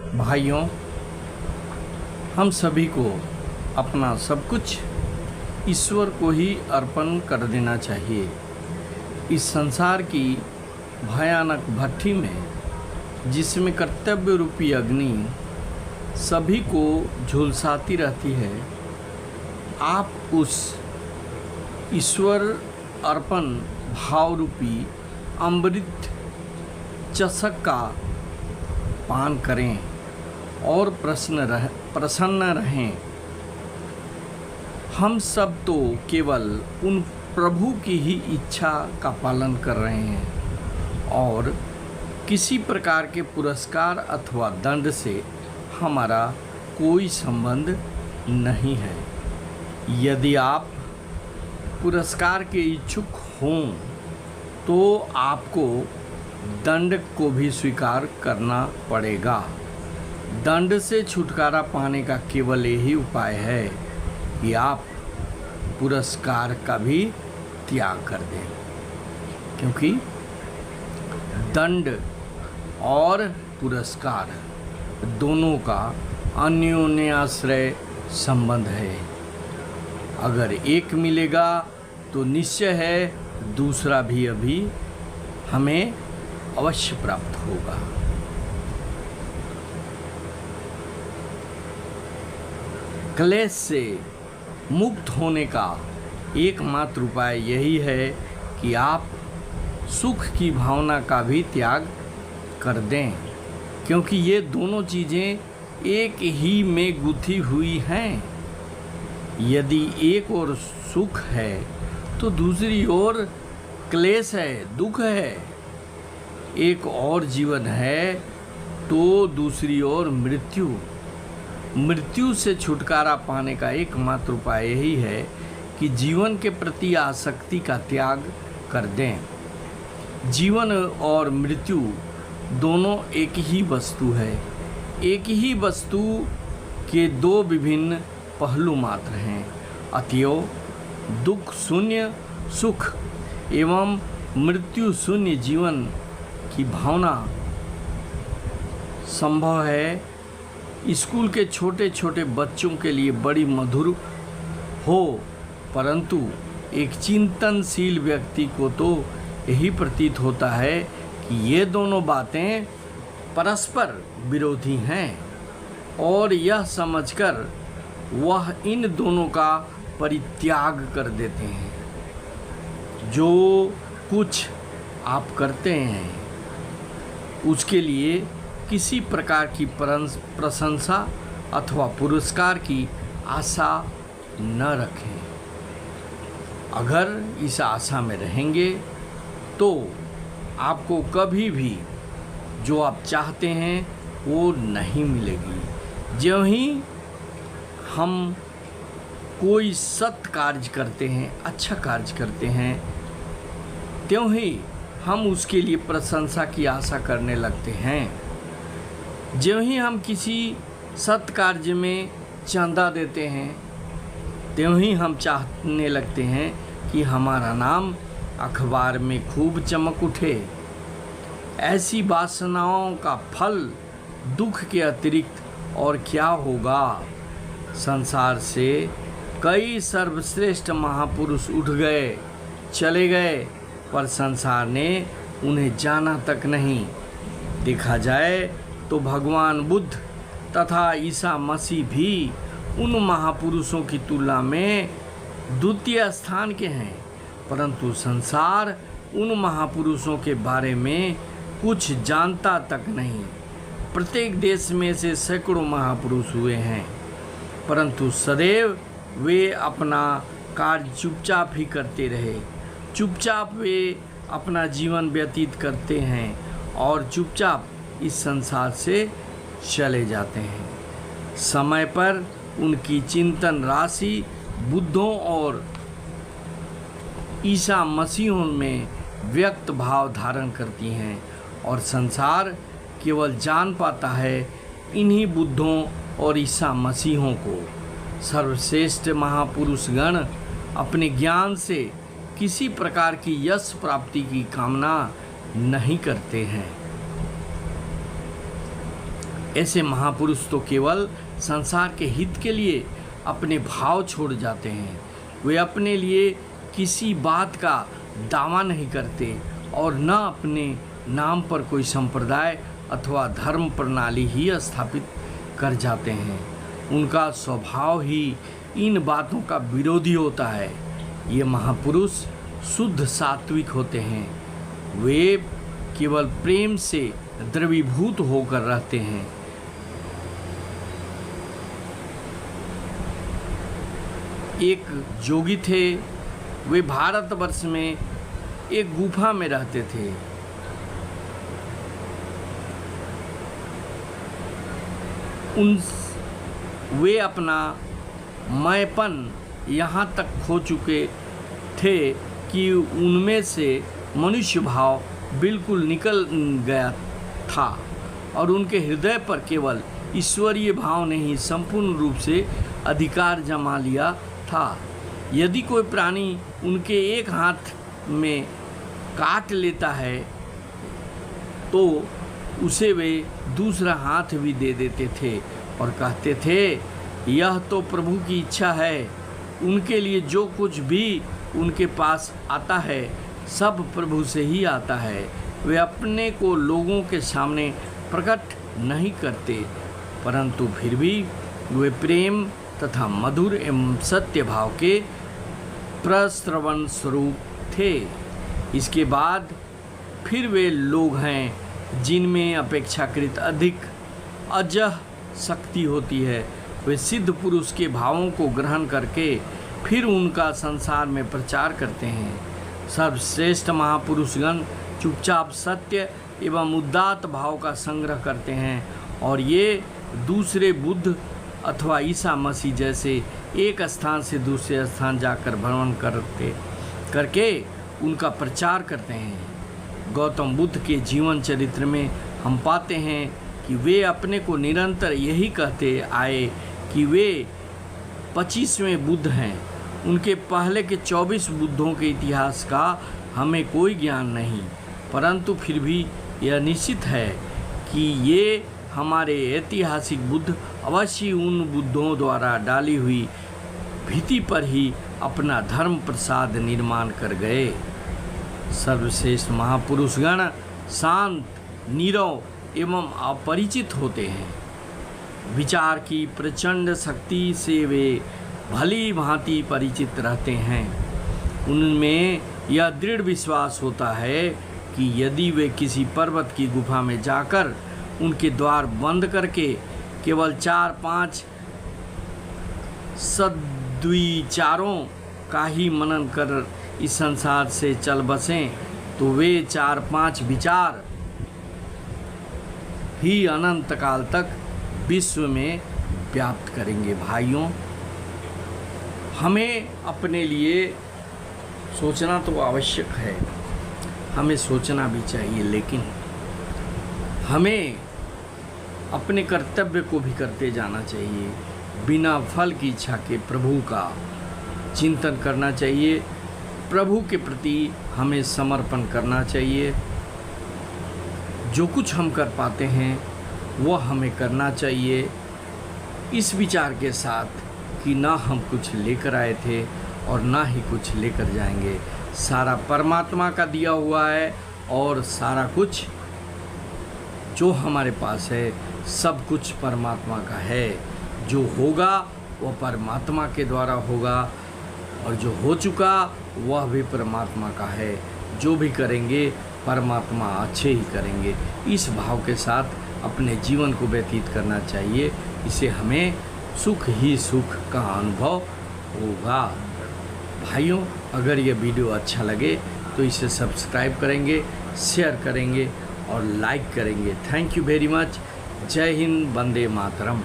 भाइयों, हम सभी को अपना सब कुछ ईश्वर को ही अर्पण कर देना चाहिए। इस संसार की भयानक भट्ठी में, जिसमें कर्तव्य रूपी अग्नि सभी को झुलसाती रहती है, आप उस ईश्वर अर्पण भाव रूपी अमृत चषक का पान करें और प्रसन्न रहें। हम सब तो केवल उन प्रभु की ही इच्छा का पालन कर रहे हैं और किसी प्रकार के पुरस्कार अथवा दंड से हमारा कोई संबंध नहीं है। यदि आप पुरस्कार के इच्छुक हों तो आपको दंड को भी स्वीकार करना पड़ेगा। दंड से छुटकारा पाने का केवल यही उपाय है कि आप पुरस्कार का भी त्याग कर दें, क्योंकि दंड और पुरस्कार दोनों का अन्योन्याश्रय संबंध है। अगर एक मिलेगा तो निश्चय है दूसरा भी अभी हमें अवश्य प्राप्त होगा। क्लेश से मुक्त होने का एकमात्र उपाय यही है कि आप सुख की भावना का भी त्याग कर दें, क्योंकि ये दोनों चीज़ें एक ही में गुथी हुई हैं। यदि एक ओर सुख है तो दूसरी ओर क्लेश है, दुख है। एक और जीवन है तो दूसरी ओर मृत्यु। मृत्यु से छुटकारा पाने का एकमात्र उपाय यही है कि जीवन के प्रति आसक्ति का त्याग कर दें। जीवन और मृत्यु दोनों एक ही वस्तु है। एक ही वस्तु के दो विभिन्न पहलू मात्र हैं। अतएव दुख शून्य सुख एवं मृत्यु शून्य जीवन की भावना संभव है। स्कूल के छोटे छोटे बच्चों के लिए बड़ी मधुर हो, परंतु एक चिंतनशील व्यक्ति को तो यही प्रतीत होता है कि ये दोनों बातें परस्पर विरोधी हैं और यह समझकर वह इन दोनों का परित्याग कर देते हैं। जो कुछ आप करते हैं उसके लिए किसी प्रकार की प्रशंसा अथवा पुरस्कार की आशा न रखें। अगर इस आशा में रहेंगे तो आपको कभी भी जो आप चाहते हैं वो नहीं मिलेगी। ज्यों ही हम कोई सत् कार्य करते हैं, अच्छा कार्य करते हैं, त्यों ही हम उसके लिए प्रशंसा की आशा करने लगते हैं। ज्यों ही हम किसी सत्कार्य में चंदा देते हैं, त्यों ही हम चाहने लगते हैं कि हमारा नाम अखबार में खूब चमक उठे। ऐसी वासनाओं का फल दुख के अतिरिक्त और क्या होगा। संसार से कई सर्वश्रेष्ठ महापुरुष उठ गए, चले गए, पर संसार ने उन्हें जाना तक नहीं। देखा जाए तो भगवान बुद्ध तथा ईसा मसीह भी उन महापुरुषों की तुलना में द्वितीय स्थान के हैं, परंतु संसार उन महापुरुषों के बारे में कुछ जानता तक नहीं। प्रत्येक देश में से सैकड़ों महापुरुष हुए हैं, परंतु सदैव वे अपना कार्य चुपचाप ही करते रहे। चुपचाप वे अपना जीवन व्यतीत करते हैं और चुपचाप इस संसार से चले जाते हैं। समय पर उनकी चिंतन राशि बुद्धों और ईसा मसीहों में व्यक्त भाव धारण करती हैं और संसार केवल जान पाता है इन्हीं बुद्धों और ईसा मसीहों को। सर्वश्रेष्ठ महापुरुष गण अपने ज्ञान से किसी प्रकार की यश प्राप्ति की कामना नहीं करते हैं। ऐसे महापुरुष तो केवल संसार के हित के लिए अपने भाव छोड़ जाते हैं। वे अपने लिए किसी बात का दावा नहीं करते और न अपने नाम पर कोई संप्रदाय अथवा धर्म प्रणाली ही स्थापित कर जाते हैं। उनका स्वभाव ही इन बातों का विरोधी होता है। ये महापुरुष शुद्ध सात्विक होते हैं। वे केवल प्रेम से द्रवीभूत होकर रहते हैं। एक जोगी थे, वे भारतवर्ष में एक गुफा में रहते थे। वे अपना मैंपन यहाँ तक खो चुके थे कि उनमें से मनुष्य भाव बिल्कुल निकल गया था और उनके हृदय पर केवल ईश्वरीय भाव ने ही संपूर्ण रूप से अधिकार जमा लिया था। यदि कोई प्राणी उनके एक हाथ में काट लेता है तो उसे वे दूसरा हाथ भी दे देते थे और कहते थे, यह तो प्रभु की इच्छा है। उनके लिए जो कुछ भी उनके पास आता है सब प्रभु से ही आता है। वे अपने को लोगों के सामने प्रकट नहीं करते, परंतु फिर भी वे प्रेम तथा मधुर एवं सत्य भाव के प्रस्रवण स्वरूप थे। इसके बाद फिर वे लोग हैं जिनमें अपेक्षाकृत अधिक अजह शक्ति होती है। वे सिद्ध पुरुष के भावों को ग्रहण करके फिर उनका संसार में प्रचार करते हैं। सर्वश्रेष्ठ महापुरुषगण चुपचाप सत्य एवं उदात्त भाव का संग्रह करते हैं और ये दूसरे बुद्ध अथवा ईसा मसीह जैसे एक स्थान से दूसरे स्थान जाकर भ्रमण करके उनका प्रचार करते हैं। गौतम बुद्ध के जीवन चरित्र में हम पाते हैं कि वे अपने को निरंतर यही कहते आए कि वे 25वें बुद्ध हैं। उनके पहले के 24 बुद्धों के इतिहास का हमें कोई ज्ञान नहीं, परंतु फिर भी यह निश्चित है कि ये हमारे ऐतिहासिक बुद्ध अवश्य उन बुद्धों द्वारा डाली हुई भित्ति पर ही अपना धर्म प्रसाद निर्माण कर गए। सर्वश्रेष्ठ महापुरुषगण शांत, नीरव एवं अपरिचित होते हैं। विचार की प्रचंड शक्ति से वे भली भांति परिचित रहते हैं। उनमें यह दृढ़ विश्वास होता है कि यदि वे किसी पर्वत की गुफा में जाकर उनके द्वार बंद करके केवल 4-5 सद्विचारों का ही मनन कर इस संसार से चल बसें तो वे 4-5 विचार ही अनंत काल तक विश्व में व्याप्त करेंगे। भाइयों, हमें अपने लिए सोचना तो आवश्यक है, हमें सोचना भी चाहिए, लेकिन हमें अपने कर्तव्य को भी करते जाना चाहिए। बिना फल की इच्छा के प्रभु का चिंतन करना चाहिए, प्रभु के प्रति हमें समर्पण करना चाहिए। जो कुछ हम कर पाते हैं वह हमें करना चाहिए, इस विचार के साथ कि ना हम कुछ लेकर आए थे और ना ही कुछ लेकर जाएंगे। सारा परमात्मा का दिया हुआ है और सारा कुछ जो हमारे पास है सब कुछ परमात्मा का है। जो होगा वह परमात्मा के द्वारा होगा और जो हो चुका वह भी परमात्मा का है। जो भी करेंगे परमात्मा अच्छे ही करेंगे। इस भाव के साथ अपने जीवन को व्यतीत करना चाहिए। इसे हमें सुख ही सुख का अनुभव होगा। भाइयों, अगर ये वीडियो अच्छा लगे तो इसे सब्सक्राइब करेंगे, शेयर करेंगे और लाइक करेंगे। Thank you very much. जय हिंद, वंदे मातरम।